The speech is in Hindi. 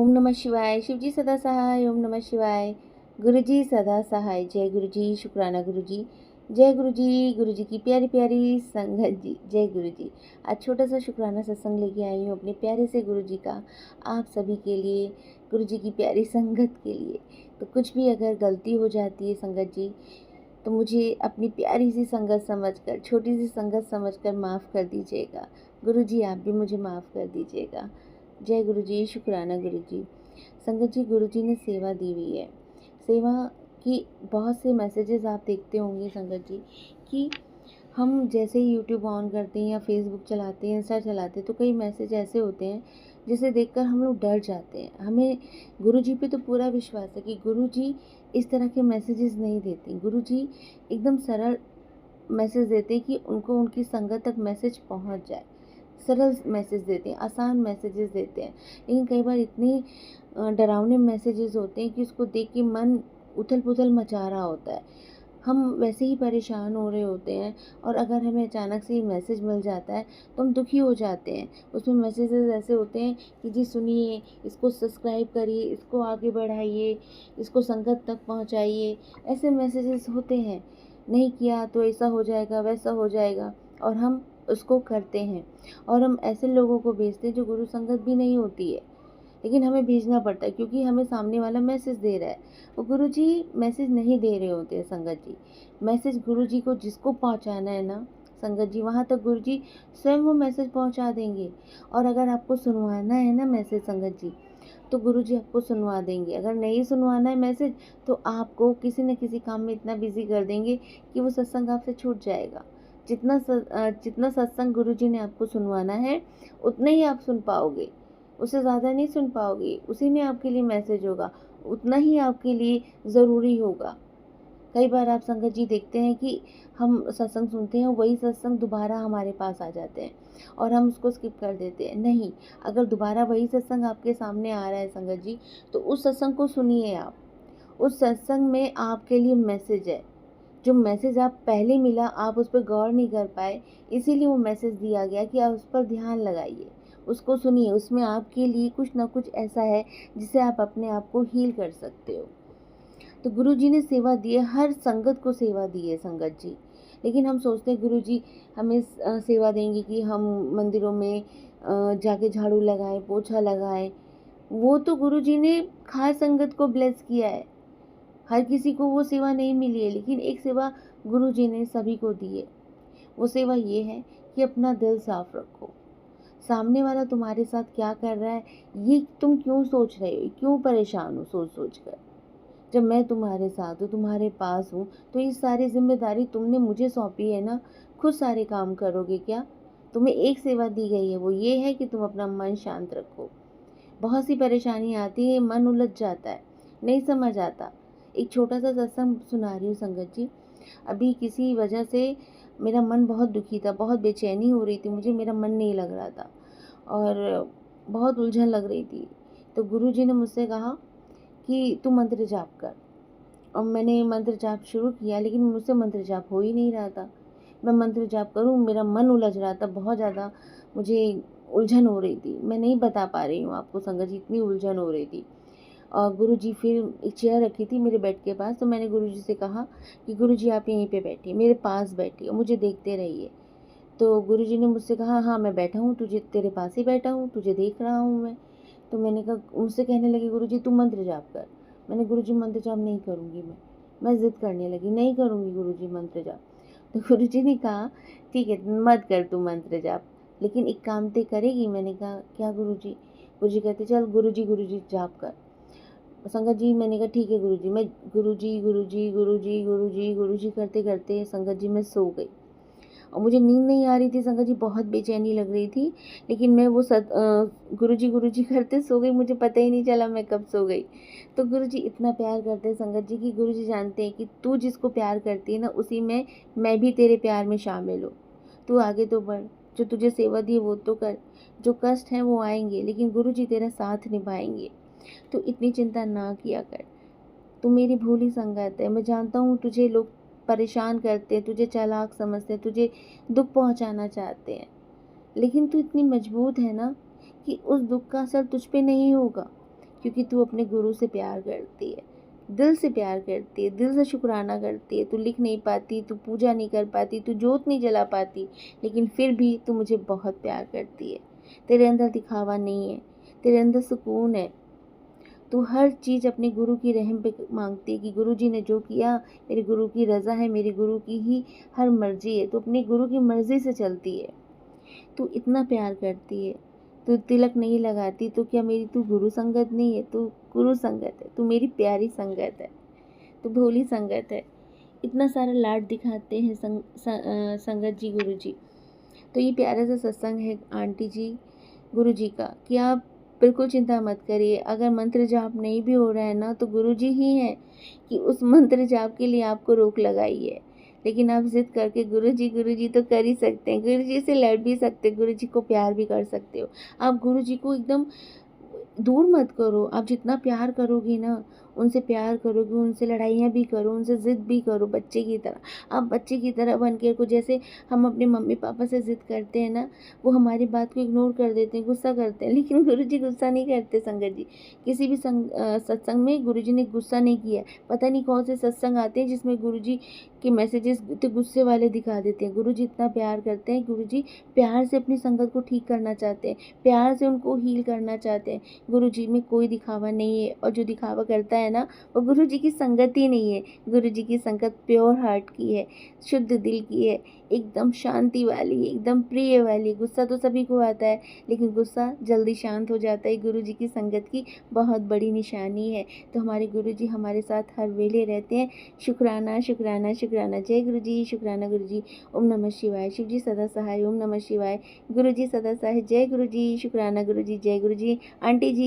ओम नमः शिवाय। शिवजी सदा सहाय। ओम नमः शिवाय। गुरुजी सदा सहाय। जय गुरुजी। शुक्राना गुरुजी। जय गुरुजी। गुरुजी की प्यारी प्यारी संगत जी। जय गुरुजी। आज छोटा सा शुक्राना सत्संग लेके आई हूँ अपने प्यारे से गुरुजी का, आप सभी के लिए, गुरुजी की प्यारी संगत के लिए। तो कुछ भी अगर गलती हो जाती है संगत जी, तो मुझे अपनी प्यारी सी संगत समझकर, छोटी सी संगत समझकर माफ़ कर दीजिएगा। गुरुजी आप भी मुझे माफ़ कर दीजिएगा। जय गुरुजी। शुक्राना गुरुजी। संगत जी, गुरुजी ने सेवा दी हुई है। सेवा की बहुत से मैसेजेस आप देखते होंगे संगत जी, कि हम जैसे ही यूट्यूब ऑन करते हैं या फेसबुक चलाते हैं, इंस्टा चलाते हैं, तो कई मैसेज ऐसे होते हैं जिसे देखकर हम लोग डर जाते हैं। हमें गुरुजी पे तो पूरा विश्वास है कि गुरुजी इस तरह के मैसेजेस नहीं देते। गुरुजी एकदम सरल मैसेज देते हैं कि उनको उनकी संगत तक मैसेज पहुंच जाए। सरल मैसेज देते हैं, आसान मैसेजेस देते हैं। लेकिन कई बार इतने डरावने मैसेजेस होते हैं कि उसको देख के मन उथल पुथल मचा रहा होता है। हम वैसे ही परेशान हो रहे होते हैं, और अगर हमें अचानक से ये मैसेज मिल जाता है तो हम दुखी हो जाते हैं। उसमें मैसेजेस ऐसे होते हैं कि जी सुनिए, इसको सब्सक्राइब करिए, इसको आगे बढ़ाइए, इसको संगत तक पहुंचाइए। ऐसे मैसेजेस होते हैं। नहीं किया तो ऐसा हो जाएगा, वैसा हो जाएगा, और हम उसको करते हैं। और हम ऐसे लोगों को भेजते हैं जो गुरु संगत भी नहीं होती है, लेकिन हमें भेजना पड़ता है क्योंकि हमें सामने वाला मैसेज दे रहा है। वो गुरु जी मैसेज नहीं दे रहे होते हैं संगत जी। मैसेज गुरु जी को जिसको पहुंचाना है ना संगत जी, वहाँ तक गुरु जी स्वयं वो मैसेज पहुंचा देंगे। और अगर आपको सुनवाना है ना मैसेज संगत जी, तो गुरु जी आपको सुनवा देंगे। अगर नहीं सुनवाना है मैसेज, तो आपको किसी न किसी काम में इतना बिजी कर देंगे कि वो सत्संग आपसे छूट जाएगा। जितना सत्संग गुरु जी ने आपको सुनवाना है, उतना ही आप सुन पाओगे, उससे ज़्यादा नहीं सुन पाओगे। उसी में आपके लिए मैसेज होगा, उतना ही आपके लिए ज़रूरी होगा। कई बार आप संगत जी देखते हैं कि हम सत्संग सुनते हैं, वही सत्संग दोबारा हमारे पास आ जाते हैं और हम उसको स्किप कर देते हैं। नहीं, अगर दोबारा वही सत्संग आपके सामने आ रहा है संगत जी, तो उस सत्संग को सुनिए आप। उस सत्संग में आपके लिए मैसेज है। जो मैसेज आप पहले मिला, आप उस पर गौर नहीं कर पाए, इसीलिए वो मैसेज दिया गया कि आप उस पर ध्यान लगाइए, उसको सुनिए। उसमें आपके लिए कुछ ना कुछ ऐसा है जिससे आप अपने आप को हील कर सकते हो। तो गुरु जी ने सेवा दी है, हर संगत को सेवा दी है संगत जी। लेकिन हम सोचते हैं गुरु जी हमें सेवा देंगे कि हम मंदिरों में जाके झाड़ू लगाएं, पोछा लगाएं। वो तो गुरु जी ने खास संगत को ब्लेस किया है। हर किसी को वो सेवा नहीं मिली है, लेकिन एक सेवा गुरु जी ने सभी को दी है। वो सेवा ये है कि अपना दिल साफ रखो। सामने वाला तुम्हारे साथ क्या कर रहा है, ये तुम क्यों सोच रहे हो, क्यों परेशान हो सोच सोच कर। जब मैं तुम्हारे साथ हूँ, तुम्हारे पास हूँ, तो ये सारी जिम्मेदारी तुमने मुझे सौंपी है ना। खुद सारे काम करोगे क्या? तुम्हें एक सेवा दी गई है, वो ये है कि तुम अपना मन शांत रखो। बहुत सी परेशानी आती है, मन उलझ जाता है, नहीं समझ आता। एक छोटा सा सत्संग सुना रही हूँ संगत जी। अभी किसी वजह से मेरा मन बहुत दुखी था, बहुत बेचैनी हो रही थी मुझे, मेरा मन नहीं लग रहा था और बहुत उलझन लग रही थी। तो गुरु जी ने मुझसे कहा कि तू मंत्र जाप कर। और मैंने मंत्र जाप शुरू किया, लेकिन मुझसे मंत्र जाप हो ही नहीं रहा था। मैं मंत्र जाप करूं, मेरा मन उलझ रहा था, बहुत ज़्यादा मुझे उलझन हो रही थी। मैं नहीं बता पा रही हूँ आपको संगत जी, इतनी उलझन हो रही थी। और गुरु जी फिर एक चेयर रखी थी मेरे बेड के पास, तो मैंने गुरु जी से कहा कि गुरु जी आप यहीं पे बैठिए, मेरे पास बैठिए और मुझे देखते रहिए। तो गुरु जी ने मुझसे कहा हाँ मैं बैठा हूँ, तुझे तेरे पास ही बैठा हूँ, तुझे देख रहा हूँ मैं। तो मैंने कहा, मुझसे कहने लगे गुरु जी तू मंत्र जाप कर। मैंने गुरु जी मंत्र जाप नहीं करूँगी मैं ज़िद करने लगी, नहीं करूँगी गुरु जी मंत्र जाप। तो गुरु जी ने कहा ठीक है मत कर तू मंत्र जाप, लेकिन एक काम तो करेगी। मैंने कहा क्या गुरु जी? गुरु जी कहते चल गुरु जी जाप कर। संगत जी मैंने कहा ठीक है गुरु जी। मैं गुरु जी गुरु जी गुरु जी गुरु जी गुरु जी करते करते संगत जी मैं सो गई। और मुझे नींद नहीं आ रही थी संगत जी, बहुत बेचैनी लग रही थी, लेकिन मैं वो गुरु जी करते सो गई, मुझे पता ही नहीं चला मैं कब सो गई। तो गुरु जी इतना प्यार करते हैं संगत जी कि गुरु जी जानते हैं कि तू जिसको प्यार करती है ना, उसी में मैं भी तेरे प्यार में शामिल हूँ। तू आगे तो बढ़, जो तुझे सेवा दी है वो तो कर। जो कष्ट हैं वो आएंगे, लेकिन गुरु जी तेरा साथ निभाएंगे। तो इतनी चिंता ना किया कर। तू मेरी भोली संगत है। मैं जानता हूँ तुझे लोग परेशान करते हैं, तुझे चालाक समझते हैं, तुझे दुख पहुँचाना चाहते हैं, लेकिन तू इतनी मजबूत है ना कि उस दुख का असर तुझ पे नहीं होगा, क्योंकि तू अपने गुरु से प्यार करती है, दिल से प्यार करती है, दिल से शुक्राना करती है। तू लिख नहीं पाती, तू पूजा नहीं कर पाती, तू जोत नहीं जला पाती, लेकिन फिर भी तू मुझे बहुत प्यार करती है। तेरे अंदर दिखावा नहीं है, तेरे अंदर सुकून है। तू हर चीज़ अपने गुरु की रहम पे मांगती है कि गुरु जी ने जो किया, मेरे गुरु की रज़ा है, मेरे गुरु की ही हर मर्ज़ी है। तू अपने गुरु की मर्ज़ी से चलती है। तू इतना प्यार करती है, तू तिलक नहीं लगाती, तो क्या मेरी तू गुरु संगत नहीं है? तू गुरु संगत है, तू मेरी प्यारी संगत है, तू भोली संगत है। इतना सारा लाड दिखाते हैं संगत जी गुरु जी। तो ये प्यारा सा सत्संग है आंटी जी गुरु जी का, कि आप बिल्कुल चिंता मत करिए। अगर मंत्र जाप नहीं भी हो रहा है ना, तो गुरु जी ही हैं कि उस मंत्र जाप के लिए आपको रोक लगाई है। लेकिन आप जिद करके गुरु जी तो कर ही सकते हैं, गुरु जी से लड़ भी सकते हैं, गुरु जी को प्यार भी कर सकते हो। आप गुरु जी को एकदम दूर मत करो। आप जितना प्यार करोगी ना, उनसे प्यार करोगी, उनसे लड़ाइयाँ भी करो, उनसे ज़िद भी करो बच्चे की तरह। आप बच्चे की तरह बन के को, जैसे हम अपने मम्मी पापा से ज़िद करते हैं ना, वो हमारी बात को इग्नोर कर देते हैं, गुस्सा करते हैं, लेकिन गुरु जी गुस्सा नहीं करते संगत जी। किसी भी सत्संग में गुरु जी ने गुस्सा नहीं किया। पता नहीं कौन से सत्संग आते हैं जिसमें गुरु जी के मैसेजेस तो गुस्से वाले दिखा देते हैं। गुरु जी इतना प्यार करते हैं, गुरु जी प्यार से अपनी संगत को ठीक करना चाहते हैं, प्यार से उनको हील करना चाहते हैं। गुरु जी में कोई दिखावा नहीं है, और जो दिखावा करता है ना, वो गुरु जी की संगत ही नहीं है। गुरु जी की संगत प्योर हार्ट की है, शुद्ध दिल की है, एकदम शांति वाली, एकदम प्रिय वाली। गुस्सा तो सभी को आता है, लेकिन गुस्सा जल्दी शांत हो जाता है। गुरु जी की संगत की बहुत बड़ी निशानी है। तो हमारे गुरु जी हमारे साथ हर वेले रहते हैं। शुक्राना शुक्राना शुक्राना। जय गुरु जी, शुक्राना गुरु जी। ओम नमः शिवाय। शिव जी सदा सहाय। ओम नमः शिवाय। गुरु जी सदा सहाय। जय गुरु जी, शुक्राना गुरु जी। जय गुरु जी। आंटी जी।